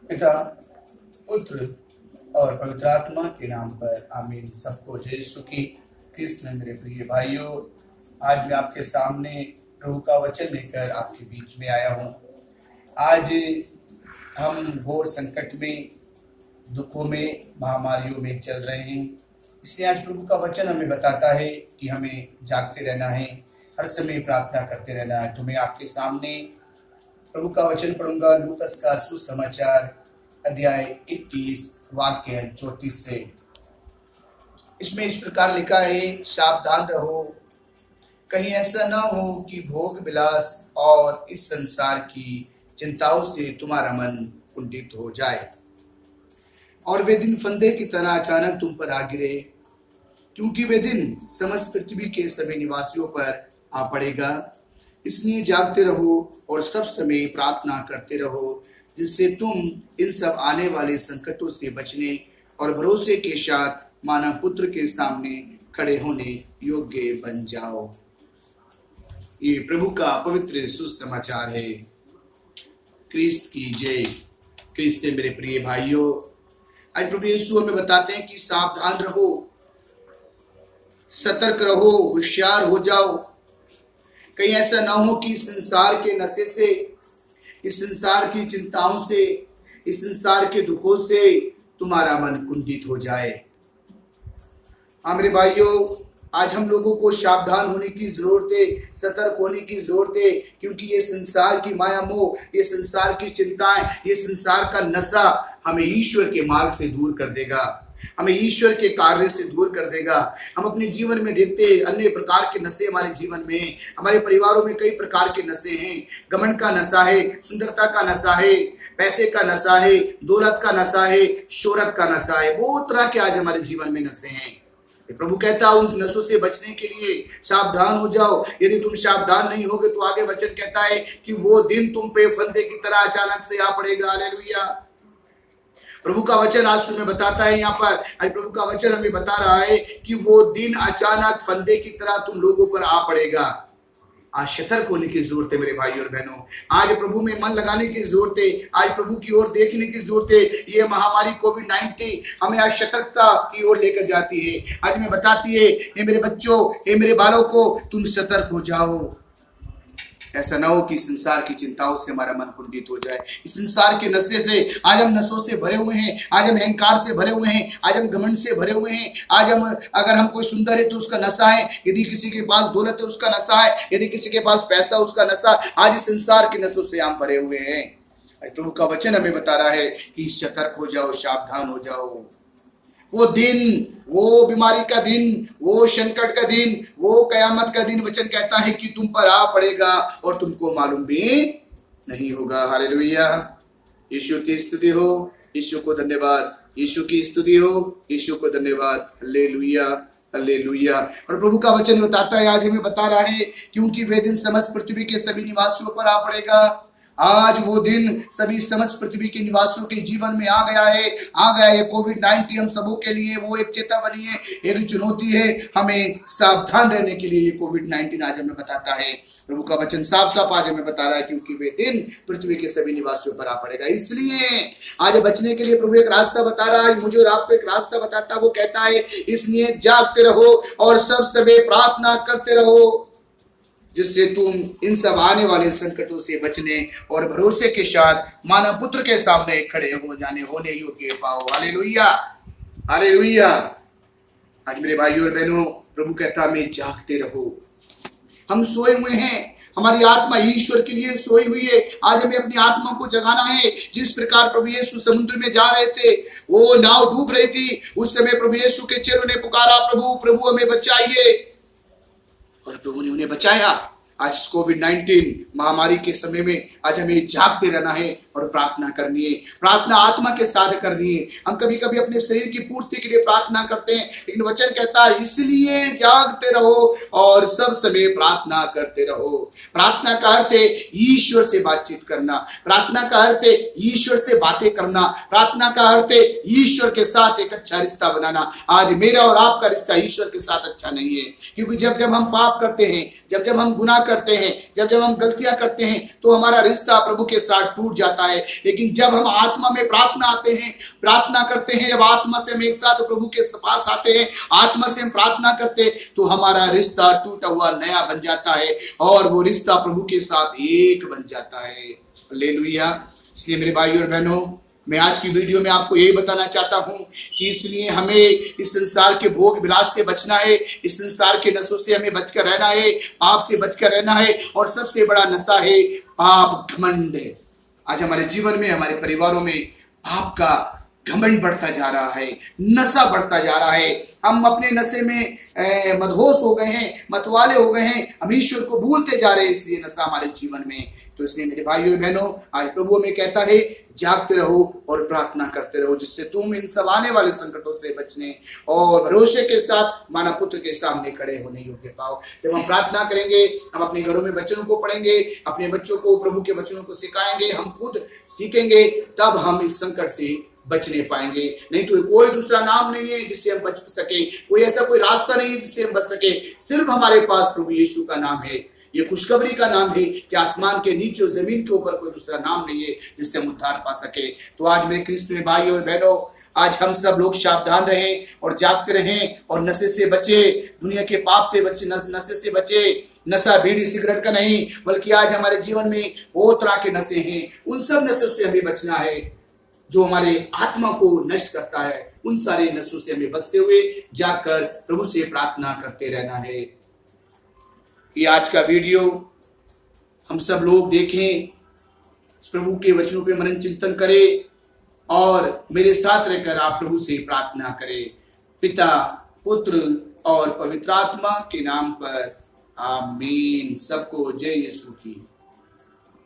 पिता, पुत्र और पवित्र आत्मा के नाम पर आमीन। सबको जय यीशु की कृष्ण। मेरे प्रिय भाइयों, आज मैं आपके सामने प्रभु का वचन लेकर आपके बीच में आया हूँ। आज हम घोर संकट में, दुखों में, महामारियों में चल रहे हैं। इसलिए आज प्रभु का वचन हमें बताता है कि हमें जागते रहना है, हर समय प्रार्थना करते रहना है। तो मैं आपके सामने प्रभु का वचन पढ़ूंगा। लूकस का सुसमाचार अध्याय 21 वाक्य 34 से। इसमें इस प्रकार लिखा है, सावधान रहो, कहीं ऐसा ना हो कि भोग विलास और इस संसार की चिंताओं से तुम्हारा मन कुंठित हो जाए और वे दिन फंदे की तरह अचानक तुम पर आ गिरे, क्योंकि वे दिन समस्त पृथ्वी के सभी निवासियों पर आ पड़ेगा। इसलिए जागते रहो और सब समय प्रार्थना करते रहो, जिससे तुम इन सब आने वाले संकटों से बचने और भरोसे के साथ मानव पुत्र के सामने खड़े होने योग्य बन जाओ। ये प्रभु का पवित्र सुसमाचार है। क्रिस्त की जय। क्रिस्त मेरे प्रिय भाइयों, आज प्रभु यीशु हमें बताते हैं कि सावधान रहो, सतर्क रहो, होशियार हो जाओ। कहीं ऐसा ना हो कि इस संसार के नशे से, इस संसार की चिंताओं से, इस संसार के दुखों से तुम्हारा मन कुंठित हो जाए। हाँ मेरे भाइयों, आज हम लोगों को सावधान होने की जरूरत है, सतर्क होने की जरूरत है, क्योंकि ये संसार की माया मोह, ये संसार की चिंताएं, ये संसार का नशा हमें ईश्वर के मार्ग से दूर कर देगा, हमें ईश्वर के कार्य से दूर कर देगा। हम अपने जीवन में देखते हैं अन्य प्रकार के नशे हमारे जीवन में हैं। हमारे परिवारों में कई प्रकार के नशे हैं। घमंड का नशा है, सुंदरता का नशा है, पैसे का नशा है, दौलत का नशा है, शोहरत का नशा है। बहुत तरह के आज हमारे जीवन में नशे हैं। प्रभु कहता है उन नशों से बचने के लिए सावधान हो जाओ। यदि तुम सावधान नहीं होगे तो आगे वचन कहता है कि वो दिन तुम पे फंदे की तरह अचानक से आ पड़ेगा। हालेलुया। प्रभु का वचन आज तुम्हें बताता है, यहाँ पर आज प्रभु का वचन हमें बता रहा है कि वो दिन अचानक फंदे की तरह तुम लोगों पर आ पड़ेगा। आज सतर्क होने की जरूरत है मेरे भाई और बहनों। आज प्रभु में मन लगाने की जरूरत है, आज प्रभु की ओर देखने की जरूरत है। ये महामारी कोविड-19 हमें आज सतर्कता की ओर लेकर जाती है। आज हमें बताती है, हे मेरे बच्चों, हे मेरे बालों को, तुम सतर्क हो जाओ। ऐसा ना हो कि संसार की चिंताओं से हमारा मन कुंठित हो जाए। इस संसार के नशे से आज हम नशों से भरे हुए हैं, आज हम अहंकार से भरे हुए हैं, आज हम घमंड से भरे हुए हैं। आज हम, अगर हम कोई सुंदर है तो उसका नशा है, यदि किसी के पास दौलत है उसका नशा है, यदि किसी के पास पैसा उसका नशा। आज इस संसार के नशों से हम भरे हुए हैं। प्रभु का वचन हमें बता रहा है कि सतर्क हो जाओ, सावधान हो जाओ। वो दिन, वो बीमारी का दिन, वो संकट का दिन, वो कयामत का दिन वचन कहता है कि तुम पर आ पड़ेगा और तुमको मालूम भी नहीं होगा। हालेलुया। यीशु की स्तुति हो, यीशु को धन्यवाद, यीशु की स्तुति हो, यीशु को धन्यवाद। Hallelujah, hallelujah. और प्रभु का वचन बताता है, आज हमें बता रहा है, क्योंकि वे दिन समस्त पृथ्वी के सभी निवासियों पर आ पड़ेगा। आज वो दिन सभी समस्त पृथ्वी के निवासियों के जीवन में आ गया है, आ गया है। कोविड-19 हम सबों के लिए वो एक चेतावनी है, एक चुनौती है। हमें सावधान रहने के लिए ये कोविड-19 आज हमें बताता है। प्रभु का वचन साफ साफ आज हमें बता रहा है, क्योंकि वे दिन पृथ्वी के सभी निवासियों पर आ पड़ेगा। इसलिए आज बचने के लिए प्रभु एक रास्ता बता रहा है, मुझे और आपको एक रास्ता बताता है। वो कहता है, इसलिए जागते रहो और सब समय प्रार्थना करते रहो, जिससे तुम इन सब आने वाले संकटों से बचने और भरोसे के साथ मानव पुत्र के सामने खड़े होने योग्य पाओ। Hallelujah, hallelujah. आज मेरे भाइयों और बहनों, प्रभु कहता है, हमें जागते रहो। हम सोए हुए हैं, हमारी आत्मा ईश्वर के लिए सोई हुई है। आज हमें अपनी आत्मा को जगाना है। जिस प्रकार प्रभु यीशु समुद्र में जा रहे थे, वो नाव डूब रही थी, उस समय प्रभु यीशु के चेलों ने पुकारा, प्रभु प्रभु हमें बचाइए, और प्रभु ने उन्हें बचाया। आज कोविड-19 महामारी के समय में आज हमें जागते रहना है और प्रार्थना करनी है। प्रार्थना आत्मा के साथ करनी है। हम कभी कभी अपने शरीर की पूर्ति के लिए प्रार्थना करते हैं, लेकिन वचन कहता है, इसलिए जागते रहो और सब समय प्रार्थना करते रहो। प्रार्थना का अर्थ है ईश्वर से बातचीत करना, प्रार्थना का अर्थ है ईश्वर से बातें करना, प्रार्थना का अर्थ है ईश्वर के साथ एक अच्छा रिश्ता बनाना। आज मेरा और आपका रिश्ता ईश्वर के साथ अच्छा नहीं है, क्योंकि जब जब हम पाप करते हैं, जब जब हम गुनाह करते हैं, जब जब हम गलतियां करते हैं तो हमारा रिश्ता प्रभु के साथ टूट जाता है। लेकिन जब हम आत्मा में प्रार्थना आते हैं, प्रार्थना करते हैं, जब आत्मा से हम एक साथ प्रभु के पास आते हैं, आत्मा से हम प्रार्थना करते हैं, तो हमारा रिश्ता टूटा हुआ नया बन जाता है और वो रिश्ता प्रभु के साथ एक बन जाता है। हालेलुया। इसलिए मेरे भाइयों और बहनों, मैं आज की वीडियो में आपको यही बताना चाहता हूं कि इसलिए हमें इस संसार के भोग विलास से बचना है, इस संसार के नशों से हमें बचकर रहना है, पाप से बचकर रहना है। और सबसे बड़ा नशा है पाप, घमंड। आज हमारे जीवन में, हमारे परिवारों में पाप का घमंड बढ़ता जा रहा है, नशा बढ़ता जा रहा है। हम अपने नशे में मदहोश हो गए हैं, मतवाले हो गए हैं, हम ईश्वर को भूलते जा रहे हैं, इसलिए नशा हमारे जीवन में। तो इसलिए मेरे भाइयों और बहनों, आज प्रभु में कहता है जागते रहो और प्रार्थना करते रहो, जिससे तुम इन सब आने वाले संकटों से बचने और भरोसे के साथ मानव पुत्र के सामने खड़े होने योग्य पाओ। जब हम प्रार्थना करेंगे, हम अपने घरों में वचनों को पढ़ेंगे, अपने बच्चों को प्रभु के वचनों को सिखाएंगे, हम खुद सीखेंगे, तब हम इस संकट से बचने पाएंगे। नहीं तो कोई दूसरा नाम नहीं है जिससे हम बच सके, कोई ऐसा कोई रास्ता नहीं है जिससे हम बच सके। सिर्फ हमारे पास प्रभु यीशु का नाम है। ये खुशखबरी का नाम है कि आसमान के नीचे और जमीन के ऊपर कोई दूसरा नाम नहीं है जिससे हम उद्धार पा सके। तो आज मेरे ख्रिस्त में भाई और बहनों, आज हम सब लोग सावधान रहें और जागते रहें और नशे से बचे, दुनिया के पाप से बचे, नशे से बचे। नशा बीड़ी सिगरेट का नहीं, बल्कि आज हमारे जीवन में बहुत तरह के नशे हैं। उन सब नशों से हमें बचना है जो हमारे आत्मा को नष्ट करता है। उन सारे नशों से हमें बचते हुए जाकर प्रभु से प्रार्थना करते रहना है। कि आज का वीडियो हम सब लोग देखें, प्रभु के वचनों पे मनन चिंतन करें और मेरे साथ रहकर आप प्रभु से प्रार्थना करें। पिता, पुत्र और पवित्र आत्मा के नाम पर आमीन। सबको जय यीशु की।